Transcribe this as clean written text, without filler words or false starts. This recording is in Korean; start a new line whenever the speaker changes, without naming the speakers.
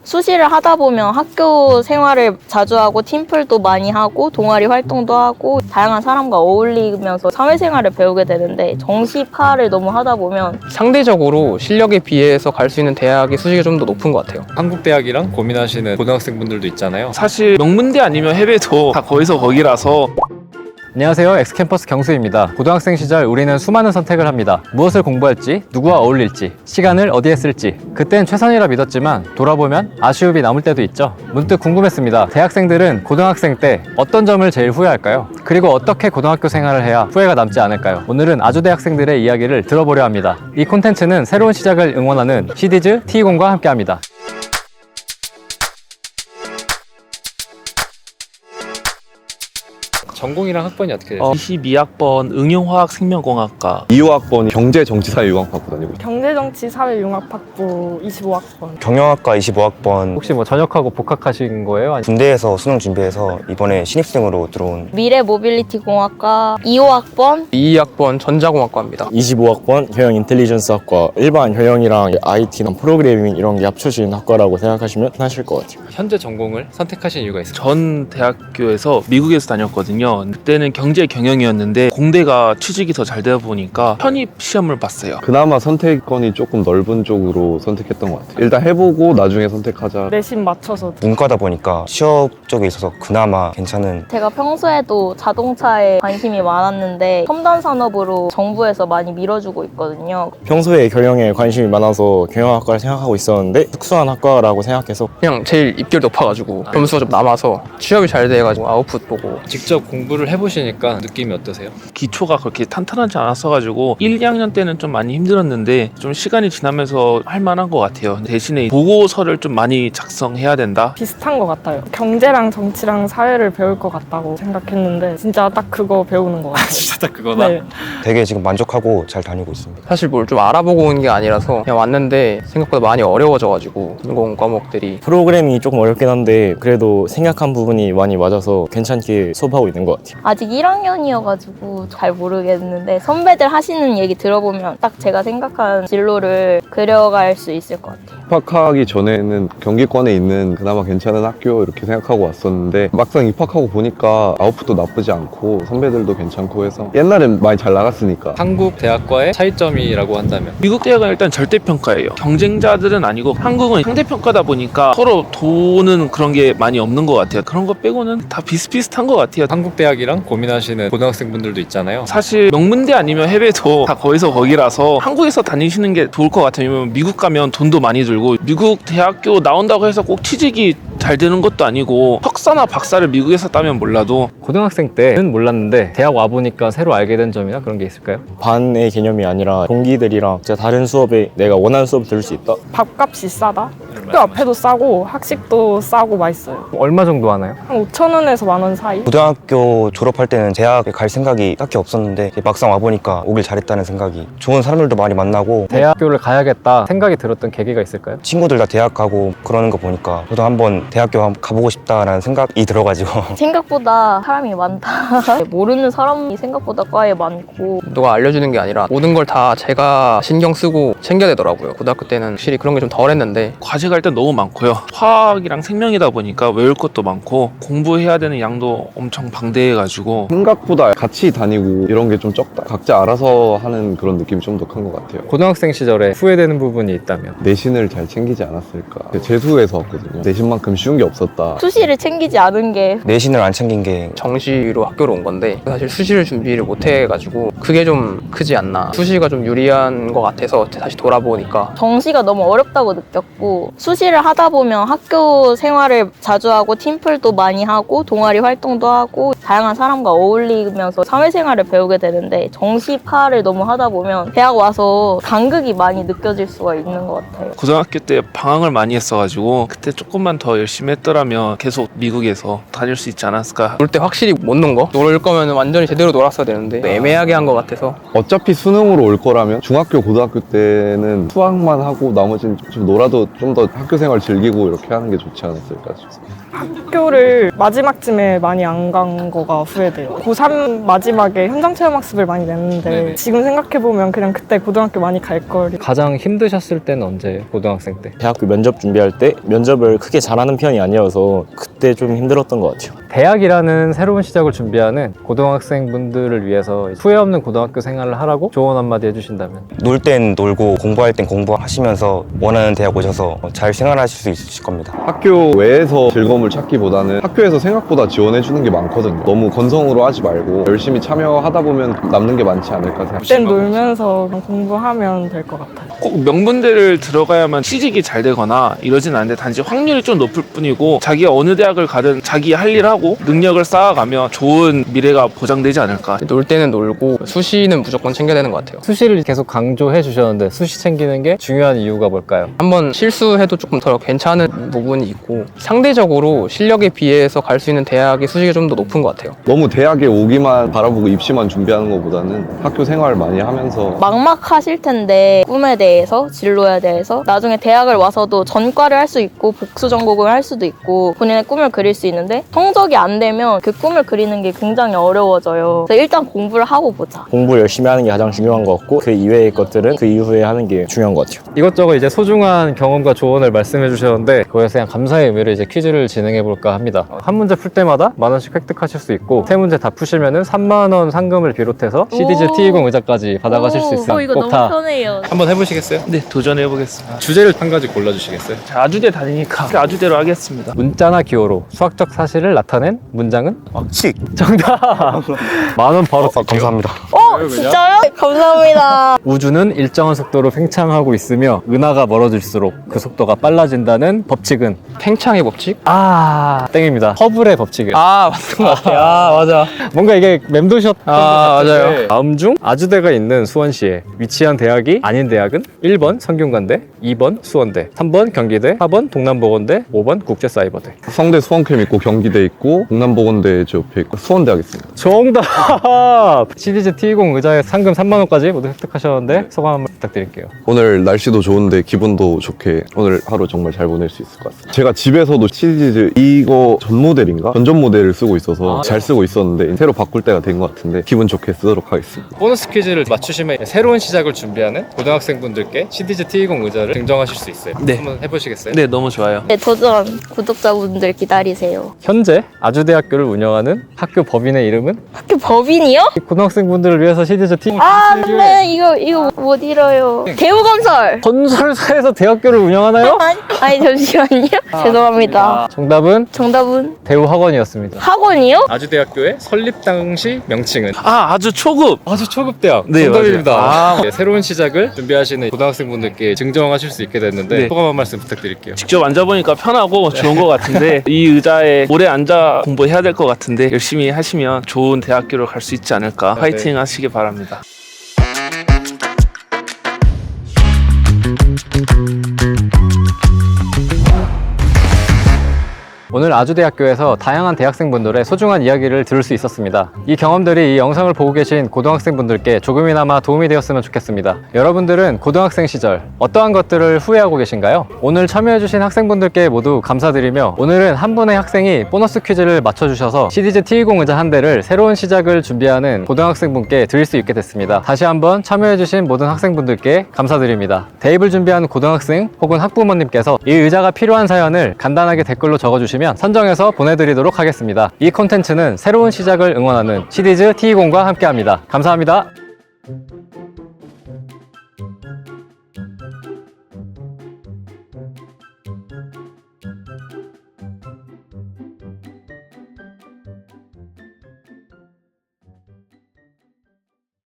수시를 하다 보면 학교 생활을 자주 하고 팀플도 많이 하고 동아리 활동도 하고 다양한 사람과 어울리면서 사회생활을 배우게 되는데 정시파를 너무 하다 보면
상대적으로 실력에 비해서 갈 수 있는 대학의 수식이 좀 더 높은 것 같아요.
한국 대학이랑 고민하시는 고등학생분들도 있잖아요.
사실 명문대 아니면 해외도 다 거기서 거기라서.
안녕하세요. 엑스캠퍼스 경수입니다. 고등학생 시절 우리는 수많은 선택을 합니다. 무엇을 공부할지, 누구와 어울릴지, 시간을 어디에 쓸지. 그땐 최선이라 믿었지만 돌아보면 아쉬움이 남을 때도 있죠. 문득 궁금했습니다. 대학생들은 고등학생 때 어떤 점을 제일 후회할까요? 그리고 어떻게 고등학교 생활을 해야 후회가 남지 않을까요? 오늘은 아주 대학생들의 이야기를 들어보려 합니다. 이 콘텐츠는 새로운 시작을 응원하는 시디즈 T20과 함께합니다.
전공이랑 학번이 어떻게 되세요?
22학번 응용화학생명공학과.
2호학번이 경제정치사회융합학부 다니고 있어요.
경제정치사회융합학부 25학번.
경영학과 25학번.
혹시 뭐 전역하고 복학하신 거예요?
군대에서 수능 준비해서 이번에 신입생으로 들어온
미래 모빌리티 공학과 2호학번
2학번 전자공학과입니다.
25학번 효영 인텔리전스학과. 일반 효영이랑 IT랑 프로그래밍 이런 게 합쳐진 학과라고 생각하시면 편하실 것 같아요.
현재 전공을 선택하신 이유가 있어요?
전 대학교에서 미국에서 다녔거든요. 그때는 경제 경영이었는데 공대가 취직이 더 잘 되다 보니까 편입 시험을 봤어요.
그나마 선택권이 조금 넓은 쪽으로 선택했던 것 같아요. 일단 해보고 나중에 선택하자.
내신 맞춰서
문과다 보니까 취업 쪽에 있어서 그나마 괜찮은.
제가 평소에도 자동차에 관심이 많았는데 첨단 산업으로 정부에서 많이 밀어주고 있거든요.
평소에 경영에 관심이 많아서 경영학과를 생각하고 있었는데 특수한 학과라고 생각해서
그냥 제일 입결 높아가지고 점수가 좀 남아서 취업이 잘 돼가지고 아웃풋 보고
직접 공부를 해보시니까 느낌이 어떠세요?
기초가 그렇게 탄탄하지 않았어가지고 1, 2학년 때는 좀 많이 힘들었는데 좀 시간이 지나면서 할 만한 것 같아요. 대신에 보고서를 좀 많이 작성해야 된다.
비슷한 것 같아요. 경제랑 정치랑 사회를 배울 것 같다고 생각했는데 진짜 딱 그거 배우는 것 같아요.
진짜 딱 그거다?
네.
되게 지금 만족하고 잘 다니고 있습니다.
사실 뭘 좀 알아보고 온 게 아니라서 그냥 왔는데 생각보다 많이 어려워져가지고 전공 과목들이
프로그래밍이 조금 어렵긴 한데 그래도 생각한 부분이 많이 맞아서 괜찮게 수업하고 있는 것 같아요.
아직 1학년이어가지고 잘 모르겠는데 선배들 하시는 얘기 들어보면 딱 제가 생각한 진로를 그려갈 수 있을 것 같아요.
입학하기 전에는 경기권에 있는 그나마 괜찮은 학교 이렇게 생각하고 왔었는데 막상 입학하고 보니까 아웃풋도 나쁘지 않고 선배들도 괜찮고 해서 옛날엔 많이 잘 나갔으니까.
한국 대학과의 차이점이라고 한다면?
미국 대학은 일단 절대평가예요. 경쟁자들은 아니고 한국은 상대평가다 보니까 서로 도는 그런 게 많이 없는 것 같아요. 그런 거 빼고는 다 비슷비슷한 것 같아요.
한국 대학이랑 고민하시는 고등학생분들도 있잖아요.
사실 명문대 아니면 해외도 다 거기서 거기라서 한국에서 다니시는 게 좋을 것 같아요. 왜냐면 미국 가면 돈도 많이 들고 미국 대학교 나온다고 해서 꼭 취직이 잘 되는 것도 아니고 석사나 박사를 미국에서 따면 몰라도.
고등학생 때는 몰랐는데 대학 와보니까 새로 알게 된 점이나 그런 게 있을까요?
반의 개념이 아니라 동기들이랑 진짜 다른 수업에 내가 원하는 수업을 들을 수 있다.
밥값이 싸다. 학교 앞에도 싸고 학식도 싸고 맛있어요.
얼마 정도 하나요?
한 5,000원에서 10,000원 사이?
고등학교 졸업할 때는 대학에 갈 생각이 딱히 없었는데 막상 와보니까 오길 잘했다는 생각이. 좋은 사람들도 많이 만나고
대학교를 가야겠다 생각이 들었던 계기가 있을까요?
친구들 다 대학 가고 그러는 거 보니까 저도 한번 대학교 한번 가보고 싶다라는 생각이 들어가지고
생각보다 사람이 많다. 모르는 사람이 생각보다 과에 많고
누가 알려주는 게 아니라 모든 걸 다 제가 신경 쓰고 챙겨야 되더라고요. 고등학교 때는 확실히 그런 게 좀 덜했는데
과제가 일단 너무 많고요. 화학이랑 생명이다 보니까 외울 것도 많고 공부해야 되는 양도 엄청 방대해가지고.
생각보다 같이 다니고 이런 게 좀 적다. 각자 알아서 하는 그런 느낌이 좀 더 큰 것 같아요.
고등학생 시절에 후회되는 부분이 있다면?
내신을 잘 챙기지 않았을까. 재수해서 왔거든요. 내신만큼 쉬운 게 없었다.
수시를 챙기지 않은 게
내신을 안 챙긴 게.
정시로 학교로 온 건데 사실 수시를 준비를 못 해가지고 그게 좀 크지 않나. 수시가 좀 유리한 것 같아서 다시 돌아보니까
정시가 너무 어렵다고 느꼈고 수시를 하다 보면 학교 생활을 자주 하고 팀플도 많이 하고 동아리 활동도 하고 다양한 사람과 어울리면서 사회생활을 배우게 되는데 정시파를 너무 하다 보면 대학 와서 간극이 많이 느껴질 수가 있는 것 같아요.
고등학교 때 방황을 많이 했어가지고 그때 조금만 더 열심히 했더라면 계속 미국에서 다닐 수 있지 않았을까.
놀 때 확실히 못 논 거? 놀 거면 완전히 제대로 놀았어야 되는데 애매하게 한 것 같아서.
어차피 수능으로 올 거라면 중학교 고등학교 때는 수학만 하고 나머지는 좀 놀아도 좀 더 학교 생활 즐기고 이렇게 하는 게 좋지 않았을까 싶습니다.
학교를 마지막쯤에 많이 안 간 거가 후회돼요. 고3 마지막에 현장 체험 학습을 많이 냈는데
네네.
지금 생각해보면 그냥 그때 고등학교 많이 갈 걸.
가장 힘드셨을 때는 언제예요? 고등학생 때?
대학교 면접 준비할 때 면접을 크게 잘하는 편이 아니어서 그때 좀 힘들었던 것 같아요.
대학이라는 새로운 시작을 준비하는 고등학생분들을 위해서 후회 없는 고등학교 생활을 하라고 조언 한마디 해주신다면?
놀 땐 놀고 공부할 땐 공부하시면서 원하는 대학 오셔서 잘 생활하실 수 있으실 겁니다.
학교 외에서 즐거움을 찾기보다는 학교에서 생각보다 지원해주는 게 많거든요. 너무 건성으로 하지 말고 열심히 참여하다 보면 남는 게 많지 않을까 생각합니다.
그땐 놀면서 그냥 공부하면 될 것 같아요.
꼭 명문대를 들어가야만 취직이 잘 되거나 이러진 않는데 단지 확률이 좀 높을 뿐이고 자기가 어느 대학을 가든 자기 할 일 하고 능력을 쌓아가면 좋은 미래가 보장되지 않을까.
놀 때는 놀고 수시는 무조건 챙겨야 되는 것 같아요.
수시를 계속 강조해 주셨는데 수시 챙기는 게 중요한 이유가 뭘까요?
한번 실수해도 조금 더 괜찮은 부분이 있고 상대적으로 실력에 비해서 갈 수 있는 대학의 수시가 좀 더 높은 것 같아요.
너무 대학에 오기만 바라보고 입시만 준비하는 것보다는 학교 생활 많이 하면서
막막하실 텐데 꿈에 대해서, 진로에 대해서 나중에 대학을 와서도 전과를 할 수 있고 복수 전공을 할 수도 있고 본인의 꿈을 그릴 수 있는데 성적이 안 되면 그 꿈을 그리는 게 굉장히 어려워져요. 그래서 일단 공부를 하고 보자.
공부 열심히 하는 게 가장 중요한 것 같고 그 이외의 것들은 그 이후에 하는 게 중요한 것 같아요.
이것저것 이제 소중한 경험과 조언을 말씀해 주셨는데 그거에서 그냥 감사의 의미로 이제 퀴즈를 진행해 볼까 합니다. 한 문제 풀 때마다 10,000원씩 획득하실 수 있고 세 문제 다 푸시면은 30,000원 상금을 비롯해서 CD즈 T20 의자까지 받아가실 수 있어요.
이거
꼭
너무
다
편해요.
한번 해보시겠어요?
네, 도전해보겠습니다.
주제를 한 가지 골라주시겠어요?
자, 아주대 다니니까 아주대로 하겠습니다.
문자나 기호로 수학적 사실을 나타낸 문장은?
식!
정답! 10,000원 바로 쓸게요.
감사합니다.
진짜요? 감사합니다.
우주는 일정한 속도로 팽창하고 있으며 은하가 멀어질수록 그 속도가 빨라진다는 법칙은?
팽창의 법칙?
땡입니다. 허블의 법칙이에요.
맞는 것 같아요. 맞아.
뭔가 이게 맴도셨던 것 같은데
맞아요.
다음 중 아주대가 있는 수원시에 위치한 대학이 아닌 대학은 1번 성균관대, 2번 수원대, 3번 경기대, 4번 동남보건대, 5번 국제사이버대.
성대 수원캠 있고 경기대 있고 동남보건대 제 옆에 있고 수원대학 있습니다.
정답! CD즈 T20 의자에 상금 30,000원까지 모두 획득하셨는데 소감 한번 부탁드릴게요.
오늘 날씨도 좋은데 기분도 좋게 오늘 하루 정말 잘 보낼 수 있을 것 같습니다. 제가 집에서도 CD즈 이거 전 모델인가? 전전 모델을 쓰고 있어서 잘 쓰고 있었는데 새로 바꿀 때가 된 것 같은데 기분 좋게 쓰도록 하겠습니다.
보너스 퀴즈를 맞추시면 새로운 시작을 준비하는 고등학생분들께 CD즈 T20 의자를 증정하실 수 있어요.
네.
한번 해보시겠어요?
네, 너무 좋아요.
네, 도전 구독자분들 기다리세요.
현재 아주대학교를 운영하는 학교 법인의 이름은?
학교 법인이요?
고등학생분들을 위해서 CD즈 T20
네, 이거 못 잃어요. 대우건설.
건설사에서 대학교를 운영하나요?
아니 잠시만요. 죄송합니다.
정답은
정답은
대우학원이었습니다.
학원이요?
아주대학교의 설립 당시 명칭은?
아주 초급!
아주 초급 대학.
네,
정답입니다. 네, 새로운 시작을 준비하시는 고등학생분들께 증정하실 수 있게 됐는데
네.
소감 한 말씀 부탁드릴게요.
직접 앉아보니까 편하고 좋은 것 같은데 이 의자에 오래 앉아 공부해야 될 것 같은데 열심히 하시면 좋은 대학교를 갈 수 있지 않을까. 화이팅 하시기 바랍니다.
오늘 아주대학교에서 다양한 대학생분들의 소중한 이야기를 들을 수 있었습니다. 이 경험들이 이 영상을 보고 계신 고등학생분들께 조금이나마 도움이 되었으면 좋겠습니다. 여러분들은 고등학생 시절 어떠한 것들을 후회하고 계신가요? 오늘 참여해주신 학생분들께 모두 감사드리며 오늘은 한 분의 학생이 보너스 퀴즈를 맞춰주셔서 CD즈 T20 의자 한 대를 새로운 시작을 준비하는 고등학생분께 드릴 수 있게 됐습니다. 다시 한번 참여해주신 모든 학생분들께 감사드립니다. 대입을 준비하는 고등학생 혹은 학부모님께서 이 의자가 필요한 사연을 간단하게 댓글로 적어주시면 선정해서 보내드리도록 하겠습니다. 이 콘텐츠는 새로운 시작을 응원하는 CD즈 T20과 함께합니다. 감사합니다.